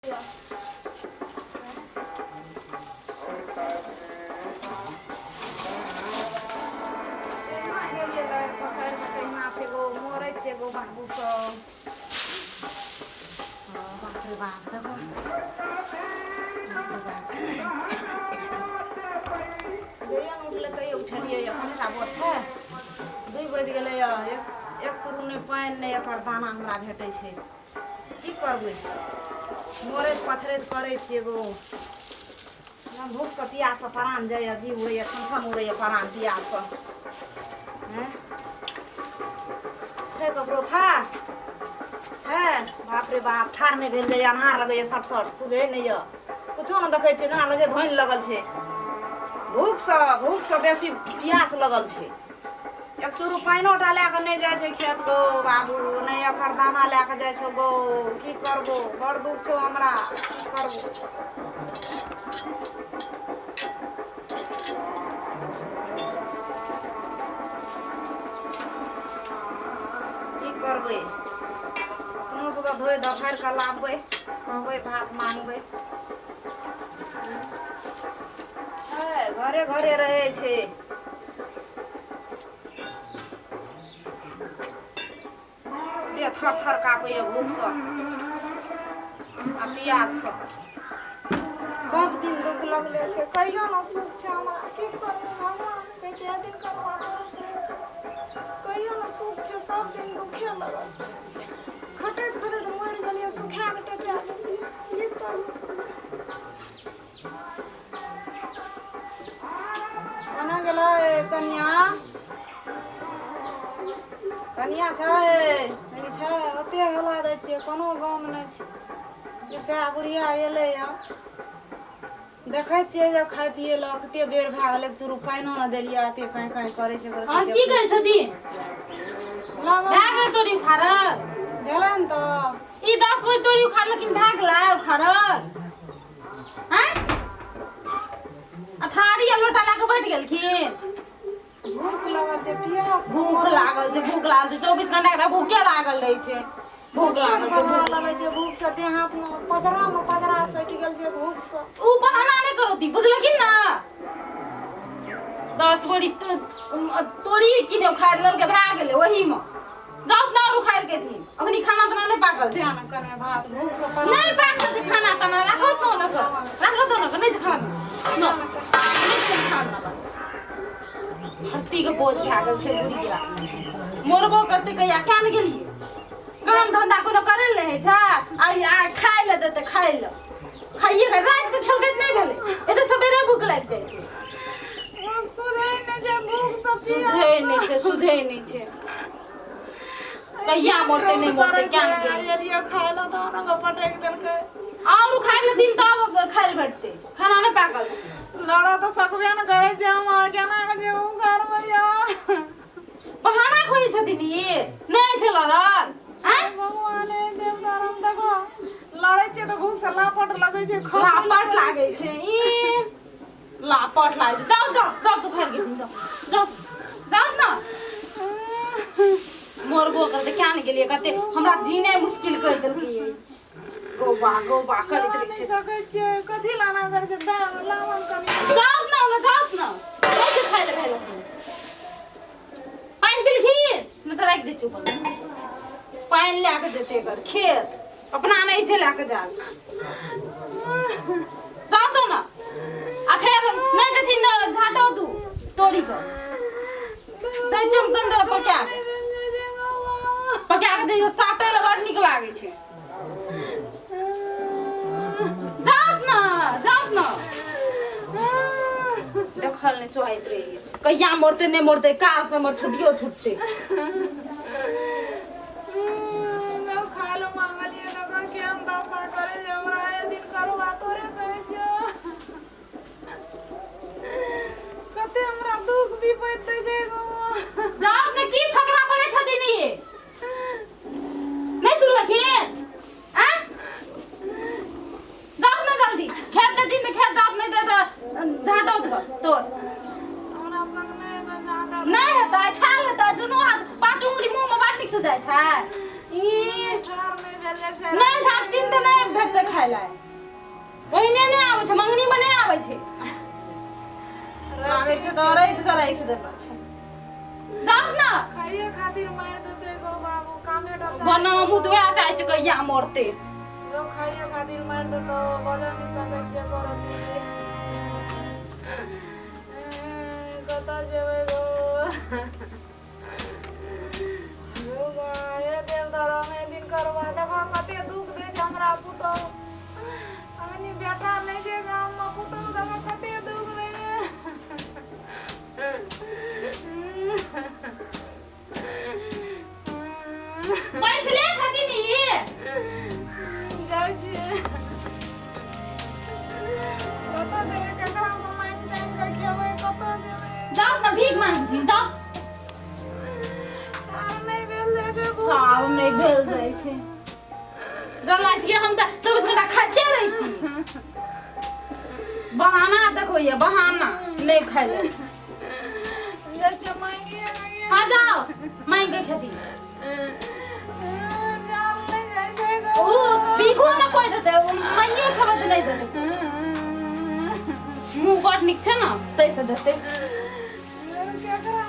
बाबू सब बाप रे बाप देखो उठले कहियो उठलिए कनिटा बहुत है 2 बज गेलै एक चुरू नहीं पानि नहीं एकर दाना हमरा भेटै छै की करबै मोरैत पछरैत करै छी एगो भूख से पियास से प्राण जाइए जीव उड़ैए छन उड़ैए प्राण पियास से छै ककरो था है बाप रे बाप ठार नहीं भेल जाइए अन्हार लगैए सट सुझै नहीं यऽ कुछो न देखै छियै जेना लगै धोनि लगल छै भूख से बेसी पियास लगल छै एक चूरू पानिओ टा लए कऽ नहीं जाइ छै खेत गो बाबू नहीं एकर दाना लए कऽ जाइ छौ गो की करबो बड़ दुख छौ हमरा की करबै कोनो से तो धोइ धफारि कऽ लाबबै कहबै भात मांगबै घरे घरे रहै छै देह थर थर कापैए भूख से आ पियास से सब दिन दुख लगले छै कहियो न सुख छै हमरा की करबै भगवान कहै छै दिन करवा कहियो न सुख छै सब दिन दुखे लगल छै खटैत खटैत मरि गेलियै सुखा के टेटा देलियै की करबै केना गेलै कनिया छै ओते हला दै छियै कोनो गाँवमे नहि छै जैसे बुढ़िया एलै देखै छियै जे खाय पिए लऽ कते बेर भए गेलै चूरू पानिओ न देलियै एते कहीं करै छै की कहै छथिन भए गेल तोरी उखाड़ल भेलै ने तऽ ई 10 बजे तोरी उखाड़ लेकिन भए गेलै उखाड़ल हैं अथारी आ लोटा लए कऽ बैठ गेलखिन भूख लागल छै पियास भूख लागल छै 24 घंटा के भूखे लागल रहै छै भूख लागल छै भूख से देह हाथ में पदरा सटि गेल छै भूख से ऊ बहाना नहीं करो दी बुझलखिन ना 10 बड़ी तोरी किने उखाड़ लेलके भए गेलै ओही में जाउ ना उखाड़ के थी अखनी खाना तना नहीं पाकल छै ध्यान कने भात भूख से नहीं पाकल छै खाना तना राखो तो न नहीं खाना न खाना धरती के बोझ भए गेल छै बुढ़िया मोरबो करते कहिया क्या न गेलिए काम धंधा कोनो करे ले है छै आ खाय ले देते खाइए के रात के ठलगत नहीं भेले एते सबेरे भूख लाग जाय छै सुझे नहीं छै कहिया मोरते नहीं मोरते क्या न गेलिए खाय ला दाना के पटक देलकै और खाय ले दिन तब खाइल बैठते खाना नहीं पाकल छै लड़ा तो सकबे न करे छै हम केना के जेऊ घर में यार बहाना खोई छथिन ये नहीं छै लड़ल हैं भगवान देवदारम देखो लड़ै छै तो भूख से लापट लगै छै लापट लागै छै ई लापट लागै जाओ तू घर के जाओ ना मोरबो करते क्या नहीं गेलिए कहते हमरा जीने मुश्किल कर देलकै गोबा करैत रहै छै सकै छियै कथि लाना कर छै लावन कनी जाओ ना कैसे खाइ ले भेल पानी पिलखिन न तो राख दे चुप पानी ला के देते कर खेत अपना नहीं छै ला के जा जाओ तो ना आ फिर नहीं देथिन न झाटो तू तोड़ी को दे चमकन दे पका के दियो चाटे ले बड़ निक लागे छै जाओ ना देखल नहीं सोहाइत रही कहिया मोरते नहीं मोरते काल से मोर छुटियो छुटते जब खाय लो मांगलिए न कर के हम दशा करे जे हमरा ए दिन करवा तोरे कहै छै कते हमरा दुख भी पड़ते छै गो जाओ ने की फकरा करे छथिन ये नहीं सुनलखिन हैं जाओ ना जल्दी खेत के दिन में खेत जात नहीं दे झाटो तो हमरा संग नहीं हेतै खा लेतै दुनू हाथ 5 उंगली मुंह में बाट निक से जाय छै ई ठार नहीं भेले छै नहीं झाट दिन तो नहीं भेटते खाय खाय ला ओहिने नहीं आवे छै मंगनी में नहीं आवे छै लागे छै तो रैत के राख देला छै जाओ ना खाइए खातिर मार देते गो बाबू कामे टा बना मुदवा चाहे छै कहिया मरते लोग खाइए खातिर मार देतो बोले नहीं सके छै करती कता जेबै गो गो ये देव धरा में दिन करवा देखा कते दुख दे छै हमरा पुतो आनी बेटा नहीं जे गाम में पुतो देखा कते दुख दे पैस ले खाती नहीं जाय छी कता जेबै ककरा से मांग चाइन के खेबै कता जेबै जाओ ना भीख मांग जी जाओ आर नहीं भेल छै खाओ नहीं भेल जाय छै गला छियै हम त 24 घंटा खाते रहै छी बहाना देखो ये बहाना नहीं खाय ले ये चमाइए आ जाओ मांग के खेती जाल नहीं जाय छै गो ओ भीखो ना कोई देते माइये खबर से नहीं देते मुंह बड़ निक छै ना तैसे देते केकरा